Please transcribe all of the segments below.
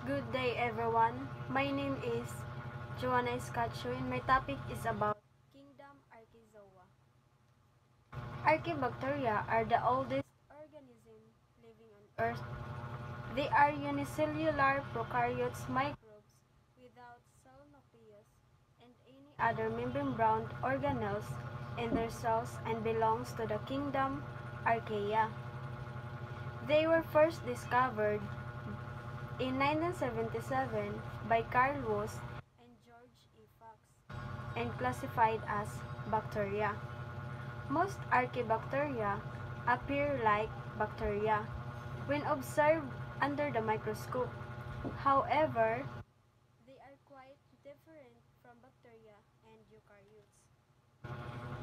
Good day everyone. My name is Joanna Escacho and my topic is about Kingdom Archezoa. Archaebacteria are the oldest organism living on Earth. They are unicellular prokaryotes microbes without cell nucleus and any other membrane-bound organelles in their cells and belongs to the kingdom Archaea. They were first discovered in 1977 by Carl Woese and George E. Fox and classified as bacteria. Most archaebacteria appear like bacteria when observed under the microscope. However, they are quite different from bacteria and eukaryotes.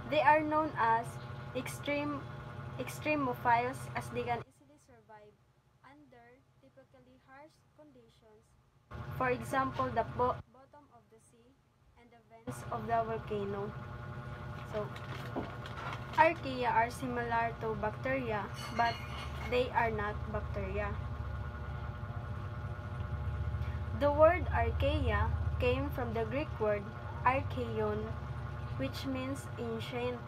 They are known as extremophiles as they can easily survive under typically harsh conditions. For example, the bottom of the sea and the vents of the volcano. So, archaea are similar to bacteria, but they are not bacteria. The word archaea came from the Greek word archaion, which means ancient.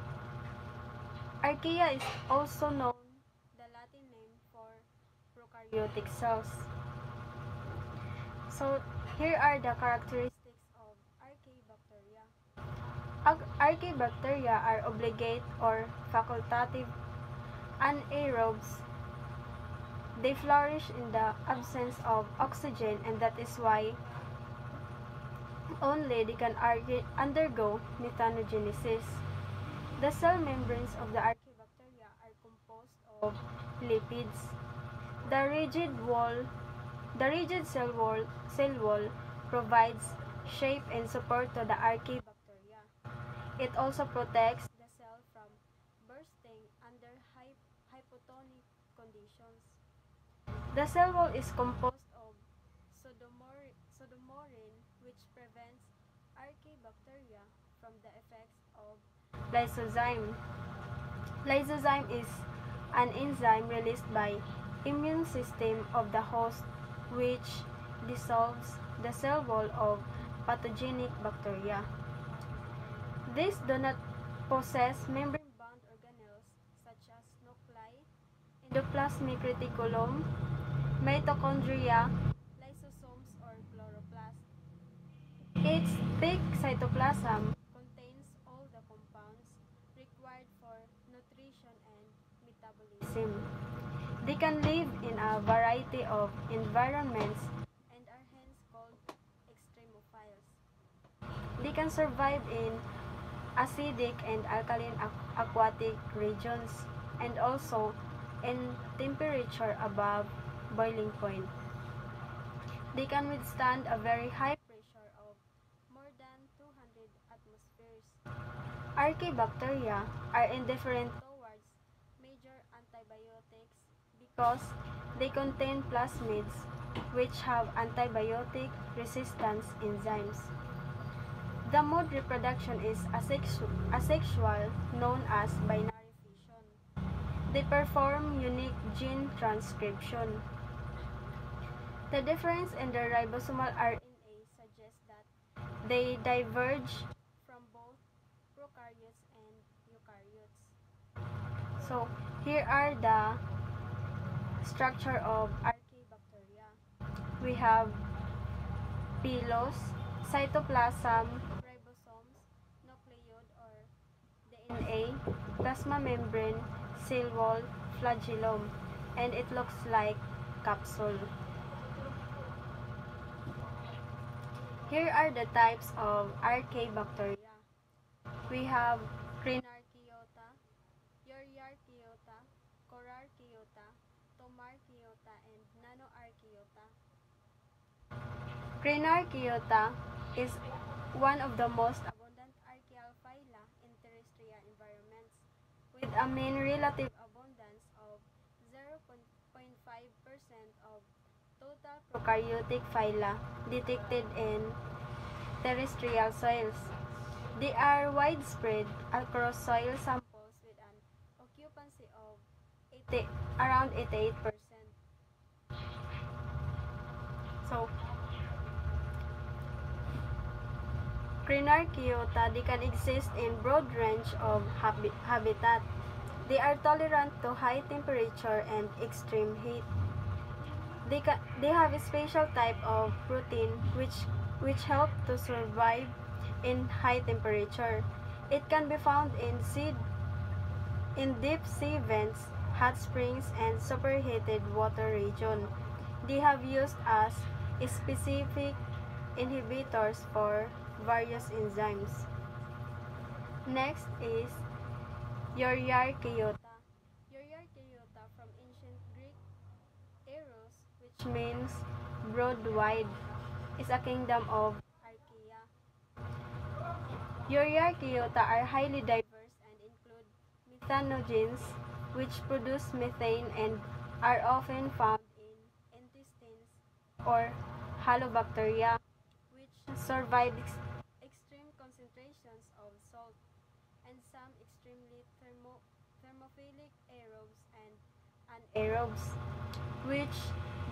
Archaea is also known the Latin name for prokaryotic cells. So, here are the characteristics of archaebacteria. Archaebacteria are obligate or facultative anaerobes. They flourish in the absence of oxygen, and that is why only they can undergo methanogenesis. The cell membranes of the archaebacteria are composed of lipids. The rigid cell wall provides shape and support to the archaebacteria. It also protects the cell from bursting under hypotonic conditions. The cell wall is composed of pseudomorphin, which prevents archaebacteria from the effects of lysozyme. Lysozyme is an enzyme released by immune system of the host which dissolves the cell wall of pathogenic bacteria. These do not possess membrane-bound organelles such as nuclei, endoplasmic reticulum, mitochondria, lysosomes, or chloroplast. Its thick cytoplasm contains all the compounds required for nutrition and metabolism. They can live in a variety of environments and are hence called extremophiles. They can survive in acidic and alkaline aquatic regions and also in temperature above boiling point. They can withstand a very high pressure of more than 200 atmospheres. Archaebacteria are indifferent towards major antibiotics because they contain plasmids which have antibiotic resistance enzymes. The mode reproduction is asexual, known as binary fission. They perform unique gene transcription. The difference in their ribosomal RNA suggests that they diverge from both prokaryotes and eukaryotes. So, here are the structure of archaebacteria. We have pilus, cytoplasm, ribosomes, nucleode or DNA, plasma membrane, cell wall, flagellum, and it looks like capsule. Here are the types of archaebacteria. We have Crinarchaeota, Euryarchaeota, Corarchaeota, Tomarchaeota, and Nanoarchaeota. Crinarchaeota is one of the most abundant archaeal phyla in terrestrial environments, with a mean relative abundance of 0.5% of total prokaryotic phyla detected in terrestrial soils. They are widespread across soil samples with an occupancy of around 88%. So, Crenarchaeota, they can exist in broad range of habitat. They are tolerant to high temperature and extreme heat. They have a special type of protein which help to survive in high temperature. It can be found in deep sea vents, hot springs, and superheated water region. They have used as specific inhibitors for various enzymes. Next is Euryarchaeota. Euryarchaeota from ancient Greek Eros, which means broad wide, is a kingdom of Archaea. Euryarchaeota are highly diverse and include methanogens, which produce methane and are often found in intestines, or halobacteria, which survive extreme concentrations of salt, and some extremely thermophilic aerobes and anaerobes, which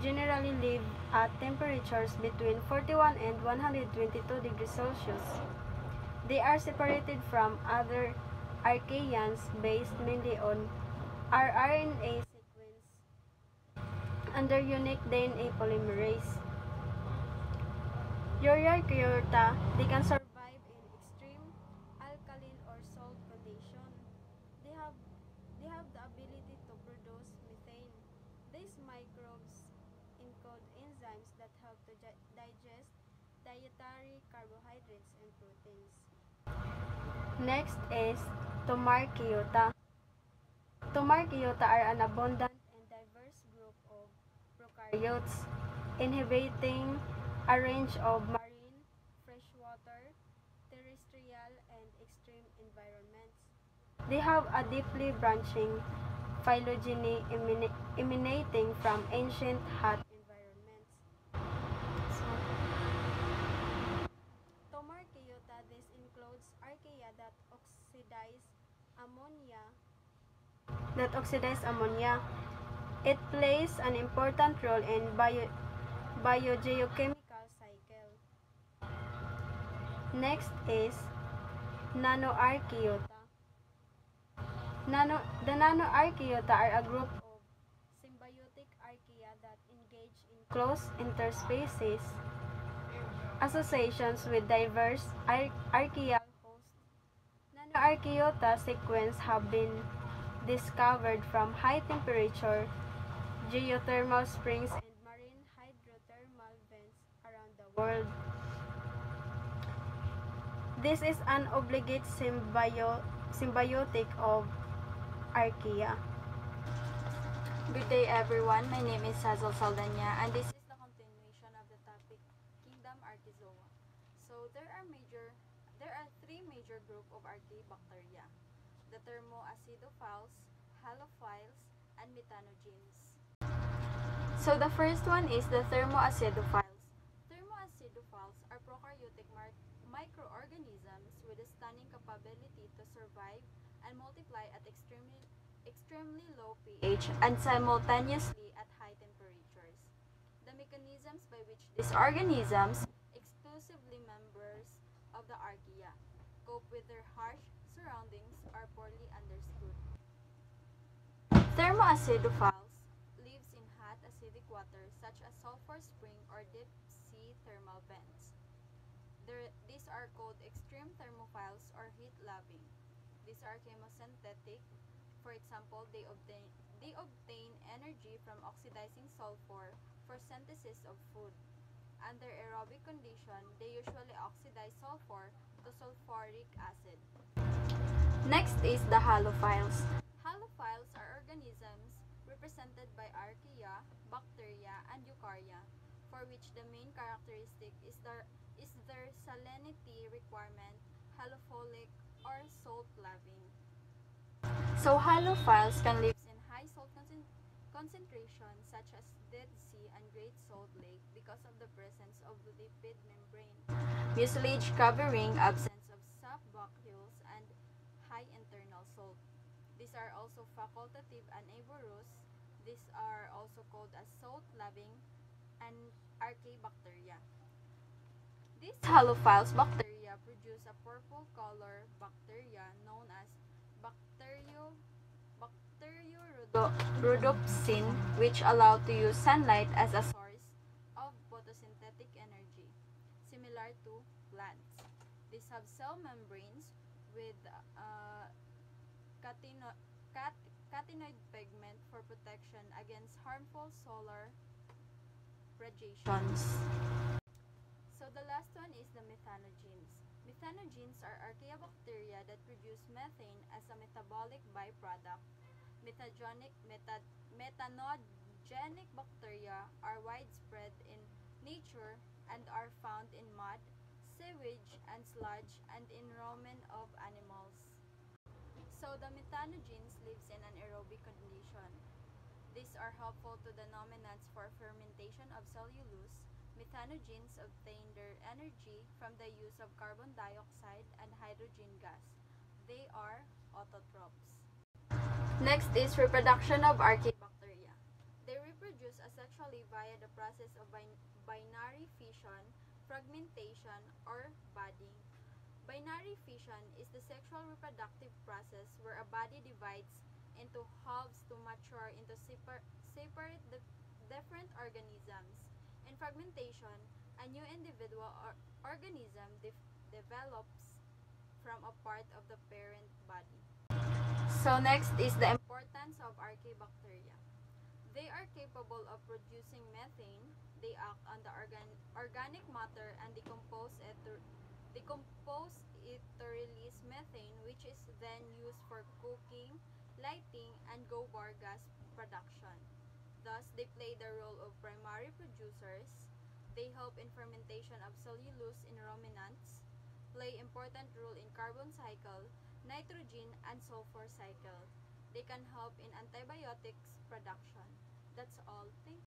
generally live at temperatures between 41 and 122 degrees Celsius. They are separated from other Archaeans based mainly on rRNA sequence under unique DNA polymerase. Euryarchaeota, they can survive in extreme alkaline or salt condition. They have they have the ability to produce methane. These microbes encode enzymes that help to digest dietary carbohydrates and proteins. Next is Tomarchaeota. Tomarchaeota are an abundant and diverse group of prokaryotes inhabiting a range of marine, freshwater, terrestrial, and extreme environments. They have a deeply branching phylogeny emanating from ancient hot environments. So, Tomarchaeota, this includes archaea that oxidize ammonia. It plays an important role in biogeochemical cycle. Next is Nanoarchaeota. The Nanoarchaeota are a group of symbiotic archaea that engage in close interspecies associations with diverse archaeal hosts. Nanoarchaeota sequences have been discovered from high temperature geothermal springs and marine hydrothermal vents around the world. This is an obligate symbiotic of archaea. Good day everyone, my name is Hazel Saldana and this is the continuation of the topic Kingdom Archaeozoa. So there are three major groups of archaebacteria: the thermoacidophiles, halophiles, and methanogens. So the first one is the thermoacidophiles. Thermoacidophiles are prokaryotic microorganisms with a stunning capability to survive and multiply at extremely low pH and simultaneously at high temperatures. The mechanisms by which these organisms, exclusively members of the archaea, cope with their harsh surroundings are poorly understood. Thermoacidophiles lives in hot acidic water such as sulfur spring or deep sea thermal vents. These are called extreme thermophiles or heat-loving. These are chemosynthetic. For example, they obtain energy from oxidizing sulfur for synthesis of food. Under aerobic condition, they usually oxidize sulfur to sulfuric acid. Next is the halophiles. Halophiles are organisms represented by archaea, bacteria, and eukarya, for which the main characteristic is their salinity requirement, halophilic or salt-loving. So halophiles can live in high salt concentrations such as Dead Sea and Great Salt Lake because of the presence of lipid membrane, mucilage covering, absence of subvacuoles, and high internal salt. These are also facultative and aevorous. These are also called as salt-loving, and Archaebacteria. These halophiles bacteria produce a purple color bacteria known as Bacteriorhodopsin, which allow to use sunlight as a source of photosynthetic energy, similar to plants. These have cell membranes with catino- catinoid pigment for protection against harmful solar radiations. So the last one is the methanogens. Methanogens are archaeobacteria that produce methane as a metabolic byproduct. Methanogenic bacteria are widespread in nature and are found in mud, sewage, and sludge and in rumen of animals. So the methanogens lives in an aerobic condition. These are helpful to the nominants for fermentation of cellulose. Methanogens obtain their energy from the use of carbon dioxide and hydrogen gas. They are autotrophs. Next is reproduction of archaebacteria. They reproduce asexually via the process of binary fission, fragmentation, or budding. Binary fission is the sexual reproductive process where a body divides into halves to mature into separate different organisms. In fragmentation, a new individual or organism develops from a part of the parent body. So next is the importance of archaebacteria. They are capable of producing methane. They act on the organic matter and decompose it to release methane, which is then used for cooking, lighting, and gobar gas production. Thus, they play the role of primary producers. They help in fermentation of cellulose in ruminants, play important role in carbon cycle, nitrogen, and sulfur cycle. They can help in antibiotics production. That's all. Thank you.